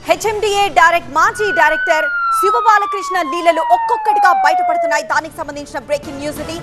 HMDA మాజీ director Shiva Balakrishna లీలలు ఒక్కొక్కటిగా బయటపడుతున్నాయి. దానికి సంబంధించిన బ్రేకింగ్ న్యూస్ ఇది.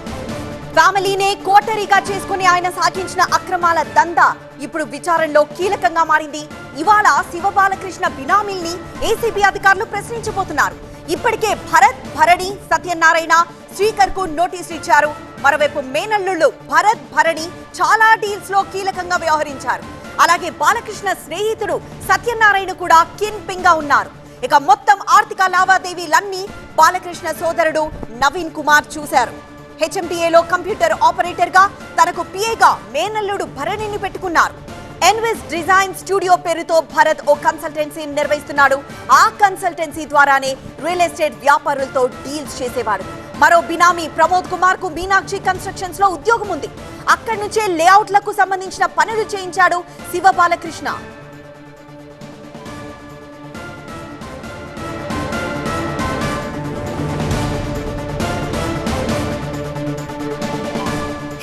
ఫ్యామిలీనే కోటరీగా చేసుకుని ఆయన సాగించిన అక్రమాల దందా ఇప్పుడు విచారణలో కీలకంగా మారింది. ఇవాళ శివబాలకృష్ణ బినామీల్ని ఏసీబీ అధికారులు ప్రశ్నించబోతున్నారు. ఇప్పటికే భరత్, భరణి, సత్యనారాయణ, శ్రీకర్ కు నోటీసులు ఇచ్చారు. మరోవైపు మేనల్లుళ్ళు భరత్, భరణి చాలా డీల్స్ లో కీలకంగా వ్యవహరించారు. అలాగే బాలకృష్ణ స్నేహితుడు సత్యనారాయణ కూడా కిన్ పింగ్ గా ఉన్నారు. ఇక మొత్తం ఆర్థిక లావాదేవీలన్నీ బాలకృష్ణ సోదరుడు నవీన్ కుమార్ చూశారు. హెచ్ఎండిఏలో కంప్యూటర్ ఆపరేటర్ గా తనకు పిఏగా మేనల్లుడు భరణిని పెట్టుకున్నారు. ఎన్విస్ డిజైన్ స్టూడియో పేరుతో భరత్ ఓ కన్సల్టెన్సీ నిర్వహిస్తున్నాడు. ఆ కన్సల్టెన్సీ ద్వారానే రియల్ ఎస్టేట్ వ్యాపారులతో డీల్స్ చేసేవాడు. మరో బినామీ ప్రమోద్ కుమార్ కు మీనాక్షి కన్స్ట్రక్షన్స్ లో ఉద్యోగం ఉంది. అక్కడి నుంచే లేఅవుట్లకు సంబంధించిన పనులు చేయించాడు శివబాలకృష్ణ.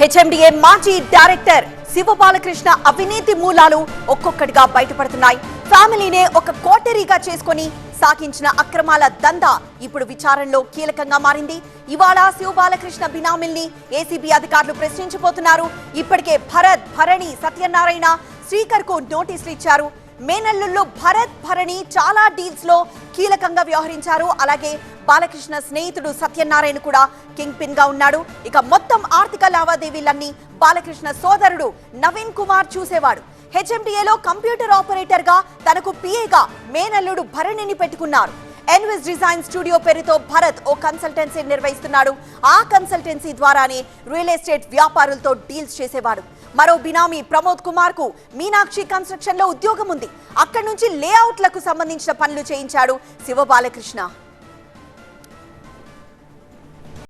హెచ్ఎండిఏ మాజీ డైరెక్టర్ శివబాలకృష్ణ అవినీతి మూలాలు ఒక్కొక్కటిగా బయటపడుతున్నాయి. ఫ్యామిలీనే ఒక కోటరీగా చేసుకుని సాగించిన అక్రమాల దందా ఇప్పుడు విచారణలో కీలకంగా మారింది. ఇవాళ శివబాలకృష్ణ బినామీల్ని ఏసీబీ అధికారులు ప్రశ్నించబోతున్నారు. ఇప్పటికే భరత్, భరణి, సత్యనారాయణ, శ్రీకర్ కు నోటీసులు ఇచ్చారు. మేనల్లుల్లో భరత్, భరణి చాలా డీల్స్ లో కీలకంగా వ్యవహరించారు. అలాగే బాలకృష్ణ స్నేహితుడు సత్యనారాయణ కూడా కింగ్ పిన్ గా ఉన్నాడు. ఇక మొత్తం ఆర్థిక లావాదేవీలన్నీ బాలకృష్ణ సోదరుడు నవీన్ కుమార్ చూసేవాడు. హెచ్ఎండిఏలో కంప్యూటర్ ఆపరేటర్ గా తనకు పిఏగా మేనల్లుడు భరణిని పెట్టుకున్నారు. ఎన్విస్ డిజైన్ స్టూడియో పేరుతో భరత్ ఓ కన్సల్టెన్సీ నిర్వహిస్తున్నాడు. ఆ కన్సల్టెన్సీ ద్వారానే రియల్ ఎస్టేట్ వ్యాపారులతో డీల్స్ చేసేవాడు. మరో బినామీ ప్రమోద్ కుమార్ కు మీనాక్షి కన్స్ట్రక్షన్ లో ఉద్యోగం ఉంది. అక్కడి నుంచి లేఅవుట్లకు సంబంధించిన పనులు చేయించాడు శివబాలకృష్ణ.